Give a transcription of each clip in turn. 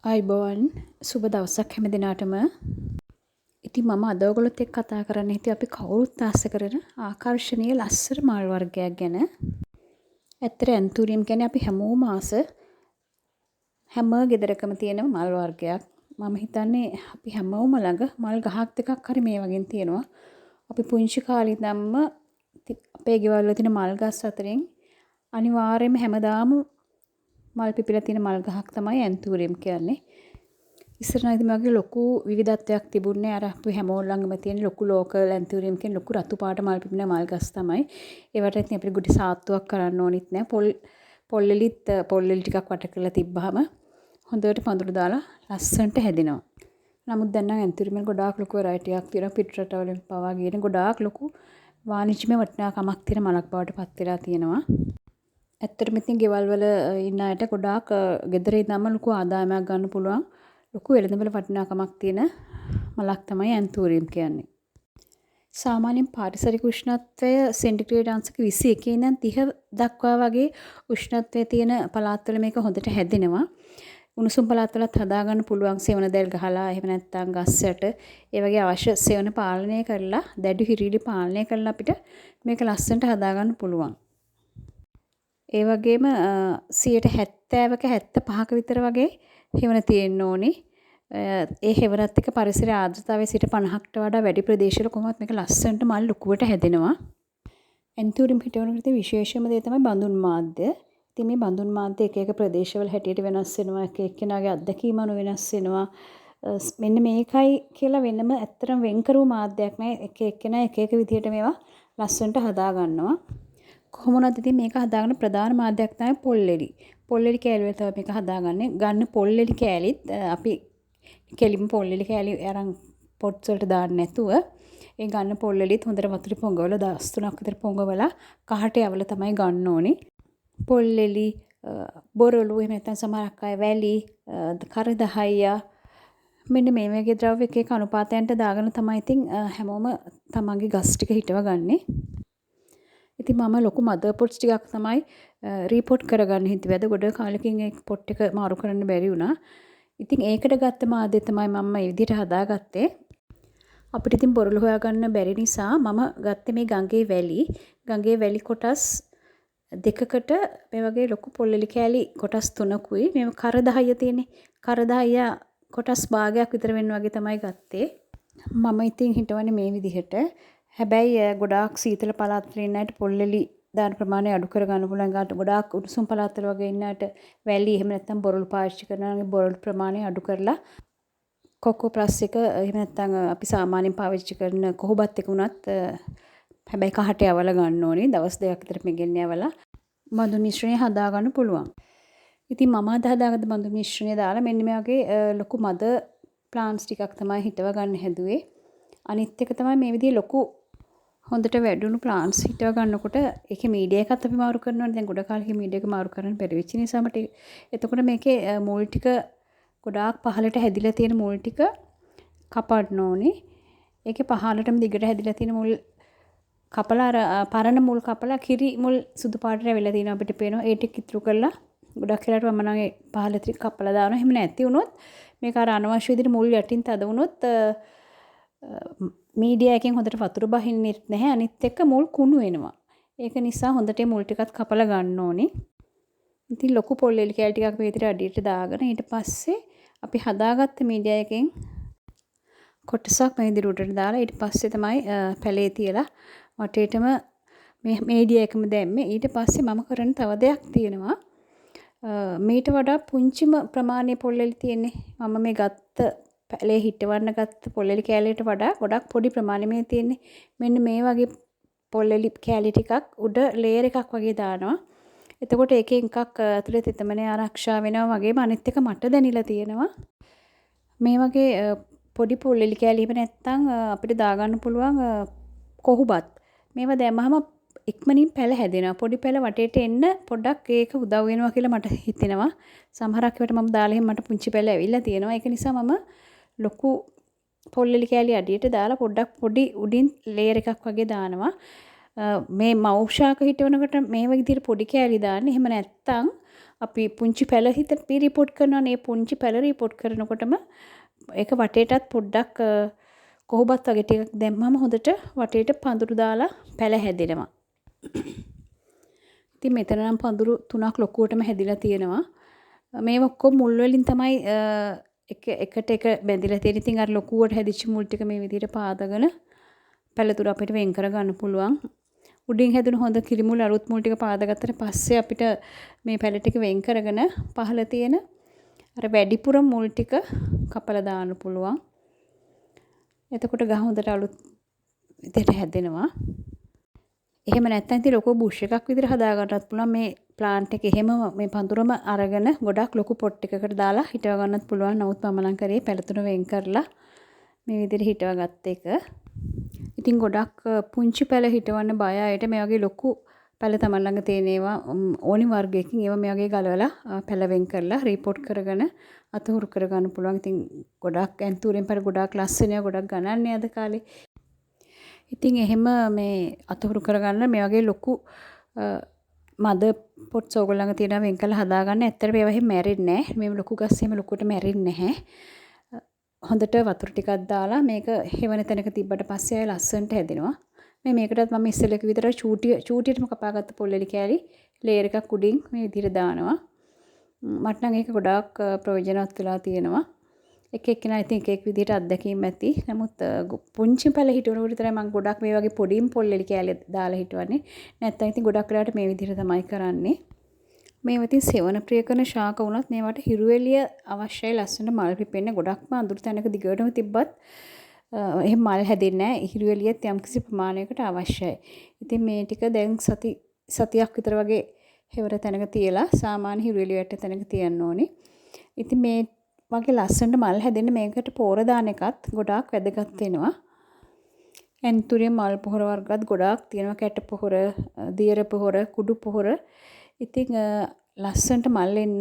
අයිබෝන් සුබ දවසක් හැම දිනාටම. ඉතින් මම අද ඔයගොල්ලොත් එක්ක කතා කරන්න හිටියේ අපි කවුරුත් ආස කරන ආකර්ශනීය ලස්සන මල් වර්ගයක් ගැන. ඇත්තට ඇන්තූරියම් කියන්නේ අපි හැමෝම ආස හැම ගෙදරකම තියෙන මල් වර්ගයක්. මම හිතන්නේ අපි හැමෝම ළඟ මල් ගහක් දෙකක් හරි මේ වගේ තියෙනවා. අපි පුංචි කාලේ ඉඳන්ම අපේ ගෙවල් වල තියෙන මල් ගස් අතරින් අනිවාර්යයෙන්ම හැමදාම මල් පිපිලා තියෙන මල් ගහක් තමයි ඇන්තූරියම් කියන්නේ. ඉස්සර නම් ඉතින් මගේ ලොකු විවිධත්වයක් තිබුණේ අර අපි හැමෝම ළඟම තියෙන ලොකු ලෝකල් ඇන්තූරියම් කියන ලොකු රතු පාට මල් පිපෙන මල් ගස් තමයි. ඒවට ඉතින් අපිට ගුටි සාත්තුවක් කරන්න ඕනෙත් නෑ. පොල්ලෙලි ටිකක් වට කරලා තිබ්බහම හොඳට පඳුරු දාලා ලස්සනට හැදෙනවා. නමුත් දැන් නම් ඇන්තූරියම් ගොඩාක් ලොකු වෙරයිටියක් තියෙනවා. පිට රටවලින් පවා ගියන ගොඩාක් ලොකු වාණිජ්‍යමය වටිනාකමක් තියෙන මලක් බවට පත් වෙලා තියෙනවා. ඇත්තටම ඉතින් ගෙවල් වල ඉන්න අයට ගොඩාක් ගෙදර ඉඳන්ම ලොකු ආදායමක් ගන්න පුළුවන්. ලොකු වෙළඳපොළ වටිනාකමක් තියෙන මලක් තමයි ඇන්තූරියම් කියන්නේ. සාමාන්‍යයෙන් පාරිසරික උෂ්ණත්වය සෙන්ටිග්‍රේඩ් අංශක 21 ඉඳන් 30 දක්වා වගේ උෂ්ණත්වය තියෙන පළාත්වල මේක හොඳට හැදෙනවා. උණුසුම් පළාත්වලත් හදාගන්න පුළුවන් සෙවණ දැල් ගහලා එහෙම නැත්නම් ගස් යට ඒ වගේ අවශ්‍ය සෙවණ පාලනය කරලා දැඩි හිරිලි පාලනය කරලා අපිට මේක ලස්සනට හදාගන්න පුළුවන්. ඒ වගේම 70%ක 75ක විතර වගේ හෙවණ තියෙන්න ඕනේ. ඒ හෙවණත් එක්ක පරිසරයේ ආර්ද්‍රතාවය 50%කට වඩා වැඩි ප්‍රදේශවල කොහොමත් මේක ලස්සනට මල් ලොකුවට හැදෙනවා. ඇන්තූරියම් හිටවනකට විශේෂම දේ තමයි බඳුන් මාධ්‍ය. ඉතින් මේ බඳුන් මාධ්‍ය එක එක ප්‍රදේශවල හැටියට වෙනස් වෙනවා. එක එක්කෙනාගේ අත්දැකීම් අනුව වෙනස් වෙනවා. මෙන්න මේකයි කියලා වෙනම ඇත්තටම වෙන් කරු මාධ්‍යයක් නෑ. එක එක්කෙනා එක එක විදිහට මේවා ලස්සනට හදා ගන්නවා. කොහොම වුණත් ඉතින් මේක හදාගන්න ප්‍රධාන මාධ්‍යයක් තමයි පොල්ලෙලි. පොල්ලෙලි කෑලි වල තමයි මේක හදාගන්නේ. ගන්න පොල්ලෙලි කෑලිත් අපි කෙලිම පොල්ලෙලි කෑලි අරන් පොට්ස් වලට දාන්න නැතුව ඒ ගන්න පොල්ලෙලිත් හොඳට වතුරේ පොඟවලා දවස් 3ක් විතර පොඟවලා කහට යවලා තමයි ගන්න ඕනේ. පොල්ලෙලි බොරළු එහෙම නැත්නම් සමහරක් අය වැලි කරදහයියා මෙන්න මේ වගේ ද්‍රව්‍ය එක එක අනුපාතයන්ට දාගෙන තමයි ඉතින් හැමෝම තමන්ගේ ගස් ටික හිටව ගන්නේ. ඉතින් මම ලොකු මදර් පොට්ස් ටිකක් තමයි රීපෝට් කරගන්න හිතුවේ. අද ගොඩ කාලෙකින් ඒ පොට් එක මාරු කරන්න බැරි වුණා. ඉතින් ඒකට ගත්ත මාධ්‍ය තමයි මම මේ විදිහට හදාගත්තේ. අපිට ඉතින් බොරළු හොයාගන්න බැරි නිසා මම ගත්තේ මේ ගඟේ වැලි කොටස් දෙකකට මේ වගේ ලොකු පොල්ලෙලි කෑලි කොටස් 3කුයි මේ කරදහය තියෙන්නේ. කරදහය කොටස් භාගයක් විතර වෙන්න වගේ තමයි ගත්තේ. මම ඉතින් හිතවන්නේ මේ විදිහට. හැබැයි ගොඩාක් සීතල පළාත් වල ඉන්න අයට පොල්ලෙලි දාන ප්‍රමාණය අඩු කර ගන්න පුළුවන්. ගාට ගොඩාක් උණුසුම් පළාත් වල වගේ ඉන්න අයට වැලි එහෙම නැත්නම් බොරළු පාවිච්චි කරනවා නම් බොරළු ප්‍රමාණය අඩු කරලා කොකෝ ප්ලස් එක එහෙම නැත්නම් අපි සාමාන්‍යයෙන් පාවිච්චි කරන කොහොබත් එක උනත් හැබැයි කහට යවලා ගන්න ඕනේ. දවස් දෙකක් විතර මෙගෙන් යවලා බඳුන් මිශ්‍රණය හදා ගන්න පුළුවන්. ඉතින් මම අද හදාගත්ත බඳුන් මිශ්‍රණය දාලා මෙන්න මේ වගේ ලොකු මද ප්ලාන්ට්ස් ටිකක් තමයි හිටව ගන්න හැදුවේ. අනිත් එක තමයි මේ විදිහේ ලොකු හොඳට වැඩුණු ප්ලාන්ට්ස් හිටව ගන්නකොට ඒකේ මීඩියා එකත් අපි මාරු කරනවානේ. දැන් ගොඩ කාලෙක මීඩියා එක මාරු කරන්න බැරි වෙච්ච නිසා මට එතකොට මේකේ මුල් ටික ගොඩාක් පහළට හැදිලා තියෙන මුල් ටික කපන්න ඕනේ. ඒකේ පහළටම දිගට හැදිලා තියෙන මුල් කපලා අර පරණ මුල් කපලා කිරි මුල් සුදු පාටට වෙලා තියෙනවා අපිට පේනවා. ඒ ටික ඉතුරු කරලා ගොඩක් වෙලාවට මම නම් ඒ පහළ ටික කපලා දානවා. එහෙම නැති වුණොත් මේක අර අනවශ්‍ය විදිහට මුල් යටින් තද වුණොත් මීඩියා එකෙන් හොඳට වතුර බහින්නෙත් නැහැ. අනිත් එක්ක මුල් කුණු වෙනවා. ඒක නිසා හොඳට මුල් ටිකත් කපලා ගන්න ඕනේ. ඉතින් ලොකු පොල්ලෙලි කෑලි ටිකක් මේ විදිහට අඩියට දාගෙන ඊට පස්සේ අපි හදාගත්ත මීඩියා එකෙන් කොටසක් මේ විදිහට උඩට දාලා ඊට පස්සේ තමයි පැලේ තියලා වටේටම මේ මීඩියා එකම දැම්මේ. ඊට පස්සේ මම කරන තව දෙයක් තියෙනවා. මීට වඩා පුංචිම ප්‍රමාණයේ පොල්ලෙලි තියෙන්නේ. මම මේ ගත්ත පැලේ හිටවන්න ගත්ත පොල්ලෙලි කෑලියට වඩා ගොඩක් පොඩි ප්‍රමාණෙමේ තියෙන්නේ. මෙන්න මේ වගේ පොල්ලෙලි කෑලි ටිකක් උඩ ලේයර් එකක් වගේ දානවා. එතකොට එකෙන් එකක් ඇතුලේ තෙතමනේ ආරක්ෂා වෙනවා වගේම අනිත් එක මට දැනිලා තියෙනවා. මේ වගේ පොඩි පොල්ලෙලි කෑලි එහෙම නැත්තම් අපිට දාගන්න පුළුවන් කොහුබත්. මේවා දැම්මහම ඉක්මනින් පැල හැදෙනවා. පොඩි පැල වටේට එන්න පොඩ්ඩක් ඒක උදව් වෙනවා කියලා මට හිතෙනවා. සමහරක් ඒවාට මම දාලා එහෙම මට පුංචි පැල ඇවිල්ලා තියෙනවා. ඒක නිසා මම ලොකු පොල්ලෙලි කෑලි අඩියට දාලා පොඩ්ඩක් පොඩි උඩින් ලේයර් එකක් වගේ දානවා. මේ මෞෂාක හිටවනකොට මේ විදිහට පොඩි කෑලි දාන්නේ. එහෙම නැත්තම් අපි පුංචි පැල හිත රිපෝට් කරනවානේ. පුංචි පැල රිපෝට් කරනකොටම ඒක වටේටත් පොඩ්ඩක් කොහොබත් වගේ ටිකක් දැම්මම හොඳට වටේට පඳුරු දාලා පැල හැදෙනවා. ඉතින් මෙතන නම් පඳුරු 3ක් ලොකුවටම හැදිලා තියෙනවා. මේ ඔක්කොම මුල් වලින් තමයි එකට එක බැඳිලා තියෙන. ඉතින් අර ලොකුවට හැදිච්ච මුල් ටික මේ විදිහට පාදගෙන පැලතුර අපිට වෙන් කර ගන්න පුළුවන්. උඩින් හැදුණු හොඳ කිරිමුල් අලුත් මුල් ටික පාදගත්තට පස්සේ අපිට මේ පැල ටික වෙන් කරගෙන පහළ තියෙන අර වැඩිපුර මුල් ටික කපලා දාන්න පුළුවන්. එතකොට ගහ හොඳට අලුත් විදිහට හැදෙනවා. එහෙම නැත්නම් ඉතින් ලොකු බුෂ් එකක් විදිහට හදා ගන්නත් පුළුවන්. මේ ප්ලාන්ට් එක එහෙම මේ පඳුරම අරගෙන ගොඩක් ලොකු පොට් එකකට දාලා හිටව ගන්නත් පුළුවන්. නමුත් මම නම් කරේ පැලතුර වෙන් කරලා මේ විදිහට හිටව ගත්ත එක. ඉතින් ගොඩක් පුංචි පැල හිටවන්න බය අයට මේ වගේ ලොකු පැල තමන් ළඟ තියෙන ඒවා ඕනි වර්ගයකින් ඒවා මේ වගේ ගලවලා පැල වෙන් කරලා රිපෝට් කරගෙන අතහුරු කර ගන්න පුළුවන්. ඉතින් ගොඩක් ඇන්තූරෙන් පැල ගොඩක් ලස්සනයි, ගොඩක් ගණන්නේ අද කාලේ. ඉතින් එහෙම මේ අතහුරු කරගන්න මේ වගේ ලොකු මද පොට්ස් ඕගොල්ලෝ ළඟ තියෙනවා වෙන් කරලා හදාගන්න. ඇත්තට මේවා එහෙම මැරෙන්නේ නැහැ. මේ ලොකු ගස් එහෙම ලොකුවට මැරෙන්නේ නැහැ. හොඳට වතුර ටිකක් දාලා මේක හෙවන තැනක තිබ්බට පස්සේ ආය ලස්සනට හැදෙනවා. මේකටත් මම ඉස්සෙල්ලක විතර චූටියටම කපාගත්ත පොල්ලෙලි කෑලි ලේයර් එකක් උඩින් මේ විදිහට දානවා. මට නම් ඒක ගොඩාක් ප්‍රයෝජනවත් වෙලා තියෙනවා. එක එක්කෙනා ඉතින් එක එක විදිහට අත්දැකීම් ඇති. නමුත් පුංචි පැල හිටවනකොට විතරයි මම ගොඩක් මේ වගේ පොඩිම පොල්ලෙලි කෑලි දාලා හිටවන්නේ. නැත්නම් ඉතින් ගොඩක් වෙලාවට මේ විදිහට තමයි කරන්නේ. මේවා ඉතින් සෙවන ප්‍රිය කරන ශාක වුණත් මේවට හිරු එළිය අවශ්‍යයි ලස්සනට මල් පිපෙන්න. ගොඩක්ම අඳුරු තැනක දිගටම තිබ්බත් එහෙම මල් හැදෙන්නේ නැහැ. හිරු එළියත් යම්කිසි ප්‍රමාණයකට අවශ්‍යයි. ඉතින් මේ ටික දැන් සතියක් විතර වගේ හෙවර තැනක තියලා සාමාන්‍ය හිරු එළිය වැටෙන තැනක තියන්න ඕනේ. ඉතින් මේ වගේ ලස්සනට මල් හැදෙන්න මේකට පෝර දාන එකත් ගොඩාක් වැදගත් වෙනවා. ඇන්තුරිය මල් පොහොර වර්ගත් ගොඩාක් තියෙනවා. කැට පොහොර, දියර පොහොර, කුඩු පොහොර. ඉතින් ලස්සනට මල් එන්න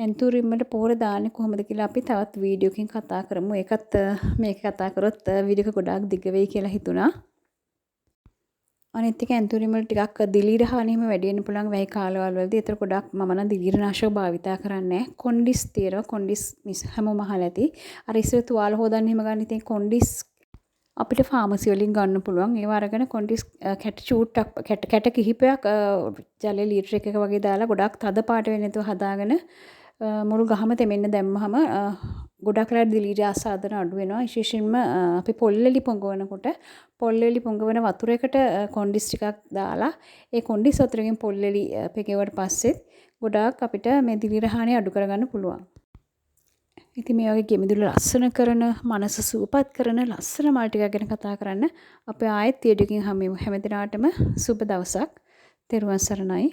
ඇන්තූරියම්මට පොහොර දාන්නේ කොහොමද කියලා අපි තවත් වීඩියෝකින් කතා කරමු. ඒකත් මේක කතා කරොත් වීඩියෝ එක ගොඩාක් දිග වෙයි කියලා හිතුණා. අනිත් එක ඇන්තූරියම් වල ටිකක් දිලීර හානියම වැඩි වෙන්න පුළුවන් වැහි කාලවල වලදී. ඒතර ගොඩක් මම නම් දිලීරනාශක භාවිතා කරන්නේ නැහැ. කොන්ඩිස් තියෙනවා. කොන්ඩිස් හැමෝම අහලා ඇති. අර ඉස්සර තුවාල හොදන්න එහෙම ගන්න ඉතින් කොන්ඩිස් අපිට ෆාමසි වලින් ගන්න පුළුවන්. ඒව අරගෙන කොන්ඩිස් කැට චූට්ටක් කැට කිහිපයක් ජලයේ ලීටර් එකක වගේ දාලා ගොඩක් තද පාට වෙන්නේ නැතුව හදාගෙන මුළු ගහම තෙමෙන්න දැම්මහම ගොඩක් වෙලාවට දිලීර ආසාදන අඩු වෙනවා. විශේෂයෙන්ම අපි පොල්ලෙලි පොඟවනකොට පොල්ලෙලි පොඟවන වතුරයකට කොන්ඩිස් ටිකක් දාලා ඒ කොන්ඩිස් වතුරකින් පොල්ලෙලි පෙගෙවුවට පස්සේ ගොඩාක් අපිට මේ දිලීර හානිය අඩු කරගන්න පුළුවන්. ඉතින් මේ වගේ ගෙමිදුල ලස්සන කරන, මනස සුවපත් කරන ලස්සන මල් ටිකක් ගැන කතා කරන්න අපි ආයෙත් වීඩියෝකින් හමු වෙමු. හැම දිනාටම සුබ දවසක්. තෙරුවන් සරණයි.